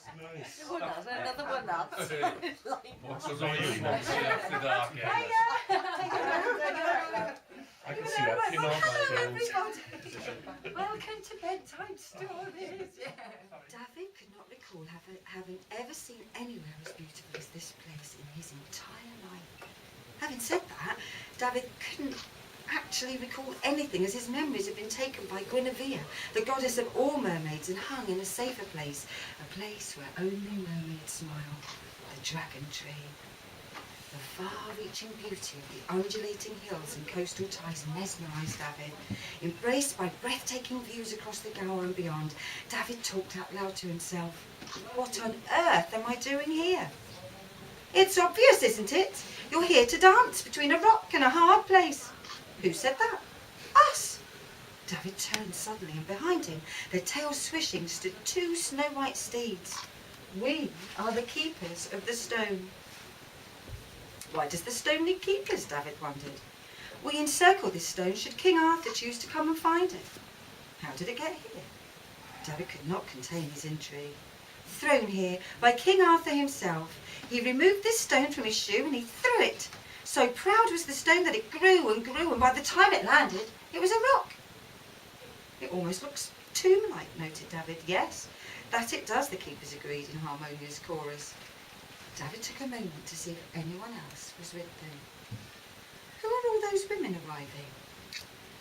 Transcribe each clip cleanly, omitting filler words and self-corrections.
Nice. Another one up. What's the noise after dark? I can see that. Welcome to bedtime stories. David could not recall having ever seen anywhere as beautiful as this place in his entire life. Having said that, David couldn't actually recall anything, as his memories had been taken by Guinevere, the goddess of all mermaids, and hung in a safer place, a place where only mermaids smile, the dragon tree. The far-reaching beauty of the undulating hills and coastal ties mesmerised David. Embraced by breathtaking views across the Gower and beyond, David talked out loud to himself. What on earth am I doing here? It's obvious, isn't it? You're here to dance between a rock and a hard place. Who said that? Us! David turned suddenly, and behind him, their tails swishing, stood two snow-white steeds. We are the keepers of the stone. Why does the stone need keepers? David wondered. We encircle this stone should King Arthur choose to come and find it. How did it get here? David could not contain his intrigue. Thrown here by King Arthur himself, he removed this stone from his shoe and he threw it. So proud was the stone that it grew and grew, and by the time it landed, it was a rock. It almost looks tomb-like, noted David. Yes, that it does, the keepers agreed in harmonious chorus. David took a moment to see if anyone else was with them. Who are all those women arriving?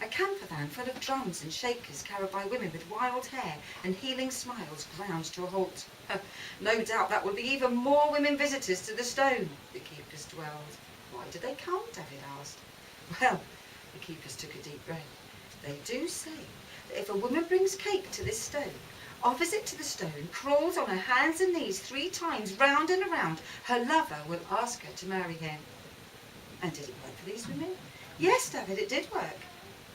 A camper van full of drums and shakers carried by women with wild hair and healing smiles ground to a halt. No doubt that will be even more women visitors to the stone, the keepers dwelled. Why do they come? David asked. Well, the keepers took a deep breath. They do say that if a woman brings cake to this stone, offers it to the stone, crawls on her hands and knees 3 times round and around, her lover will ask her to marry him. And did it work for these women? Yes, David, it did work.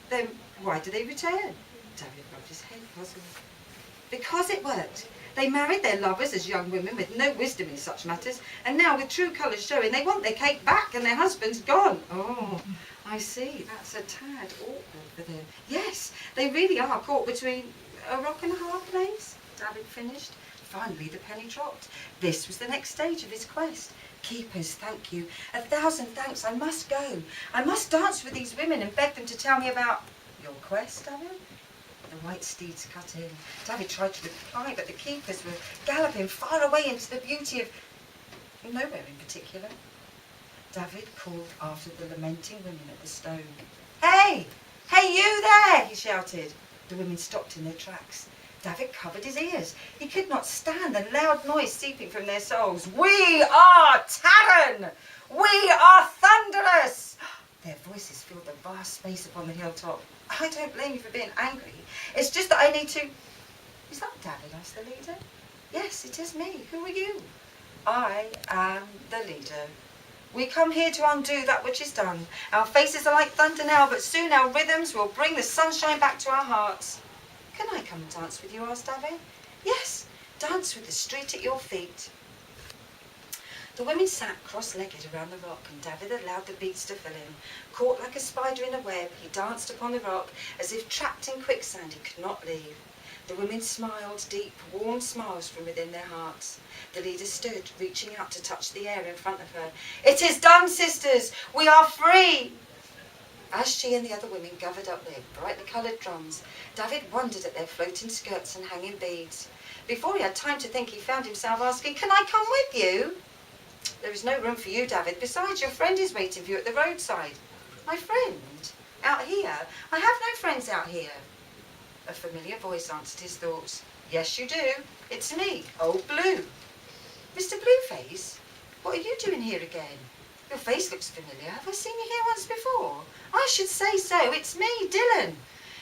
Then why do they return? David rubbed his head, puzzled. Because it worked. They married their lovers as young women with no wisdom in such matters, and now with true colours showing, they want their cake back and their husband's gone. Oh, I see. That's a tad awkward for them. Yes, they really are caught between a rock and a hard place, David finished. Finally, the penny dropped. This was the next stage of his quest. Keepers, thank you. 1,000 thanks. I must go. I must dance with these women and beg them to tell me about your quest, David. The white steeds cut in. David tried to reply, but the keepers were galloping far away into the beauty of nowhere in particular. David called after the lamenting women at the stone. Hey! Hey, you there! He shouted. The women stopped in their tracks. David covered his ears. He could not stand the loud noise seeping from their souls. We are Taran! We are thunderous! Their voices filled the vast space upon the hilltop. I don't blame you for being angry. It's just that I need to... Is that David? Asked the leader. Yes, it is me. Who are you? I am the leader. We come here to undo that which is done. Our faces are like thunder now, but soon our rhythms will bring the sunshine back to our hearts. Can I come and dance with you? Asked David. Yes, dance with the street at your feet. The women sat cross-legged around the rock, and David allowed the beats to fill him. Caught like a spider in a web, he danced upon the rock, as if trapped in quicksand he could not leave. The women smiled deep, warm smiles from within their hearts. The leader stood, reaching out to touch the air in front of her. It is done, sisters! We are free! As she and the other women gathered up their brightly coloured drums, David wondered at their floating skirts and hanging beads. Before he had time to think, he found himself asking, Can I come with you? There is no room for you, David. Besides, your friend is waiting for you at the roadside. My friend? Out here? I have no friends out here. A familiar voice answered his thoughts. Yes, you do. It's me, Old Blue. Mr. Blueface, what are you doing here again? Your face looks familiar. Have I seen you here once before? I should say so. It's me, Dylan.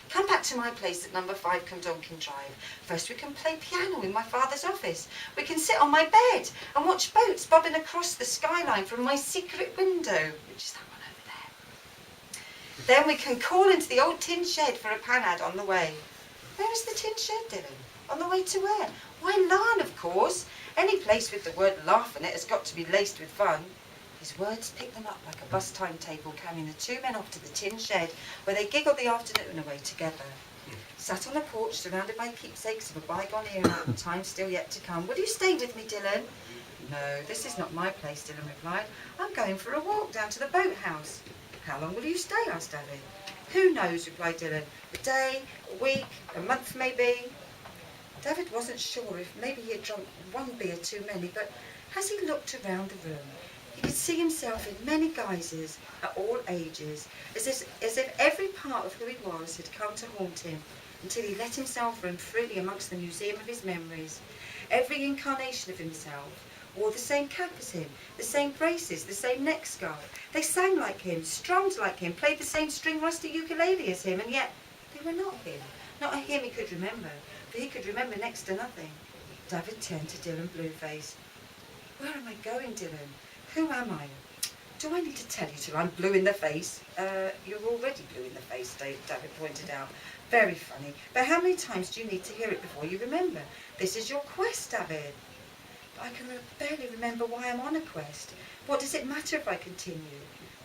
Come back to my place at number 5 Cwmdonkin Drive. First we can play piano in my father's office. We can sit on my bed and watch boats bobbing across the skyline from my secret window, which is that one over there. Then we can call into the old tin shed for a panad on the way. Where is the tin shed, Dylan? On the way to where? Why, Larn, of course. Any place with the word laugh in it has got to be laced with fun. His words picked them up like a bus timetable, carrying the 2 men off to the tin shed, where they giggled the afternoon away together. Sat on the porch, surrounded by keepsakes of a bygone era and time still yet to come. Will you stay with me, Dylan? No, this is not my place, Dylan replied. I'm going for a walk down to the boathouse. How long will you stay? Asked David. Who knows, replied Dylan. A day, a week, a month maybe. David wasn't sure if maybe he had drunk one beer too many, but as he looked around the room, he could see himself in many guises at all ages, as if every part of who he was had come to haunt him, until he let himself roam freely amongst the museum of his memories. Every incarnation of himself wore the same cap as him, the same braces, the same neck scarf. They sang like him, strummed like him, played the same string-rusty ukulele as him, and yet they were not him. Not a him he could remember, for he could remember next to nothing. David turned to Dylan Blueface. Where am I going, Dylan? Who am I? Do I need to tell you till I'm blue in the face? You're already blue in the face, David pointed out. Very funny. But how many times do you need to hear it before you remember? This is your quest, David. But I can barely remember why I'm on a quest. What does it matter if I continue?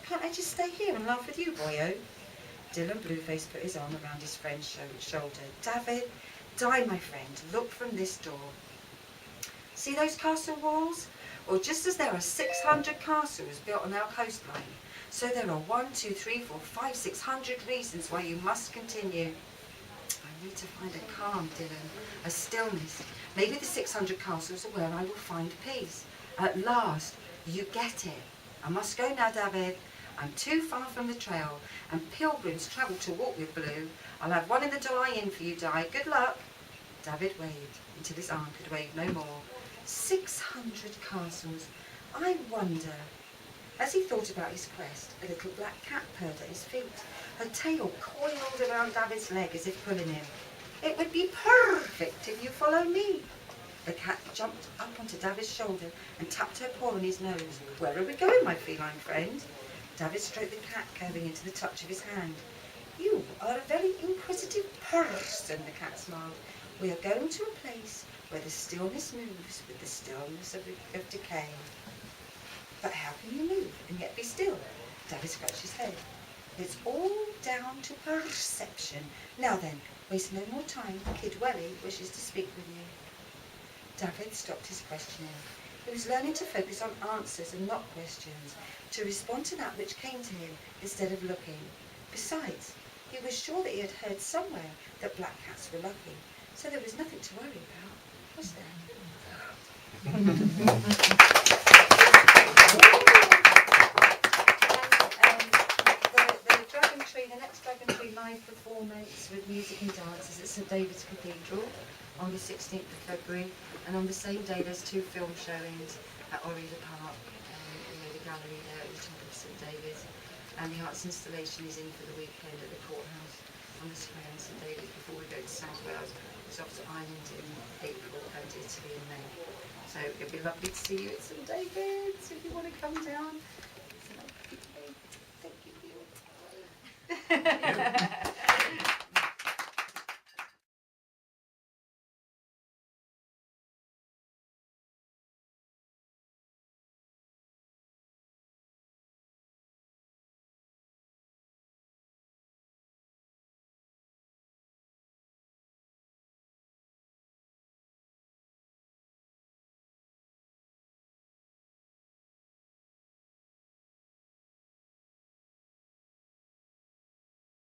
Can't I just stay here and laugh with you, boyo? Dylan Blueface put his arm around his friend's shoulder. David, die, my friend. Look from this door. See those castle walls? Well, just as there are 600 castles built on our coastline, so there are 1, 2, 3, 4, 5, 600 reasons why you must continue. I need to find a calm, Dylan, a stillness. Maybe the 600 castles are where I will find peace. At last, you get it. I must go now, David. I'm too far from the trail, and pilgrims travel to walk with Blue. I'll have one in the July Inn for you, Di. Good luck. David waved until his arm could wave no more. 600 castles. I wonder. As he thought about his quest, a little black cat purred at his feet. Her tail coiled around David's leg as if pulling him. It would be perfect if you follow me. The cat jumped up onto David's shoulder and tapped her paw on his nose. Where are we going, my feline friend? David stroked the cat, curving into the touch of his hand. You are a very inquisitive person, the cat smiled. We are going to a place where the stillness moves with the stillness of decay. But how can you move and yet be still? David scratched his head. It's all down to perception. Now then, waste no more time. Kid Welly wishes to speak with you. David stopped his questioning. He was learning to focus on answers and not questions, to respond to that which came to him instead of looking. Besides, he was sure that he had heard somewhere that black cats were lucky, so there was nothing to worry about, was there? The next Dragon Tree live performance with music and dance is at St David's Cathedral on the 16th of February, and on the same day there's 2 film showings at Orida Park, the gallery there at the top of St David's, and the arts installation is in for the weekend at the courthouse on the square in St David's before we go to South Wales. It's off to Ireland in April and Italy in May. So it'd be lovely to see you at St David's if you want to come down.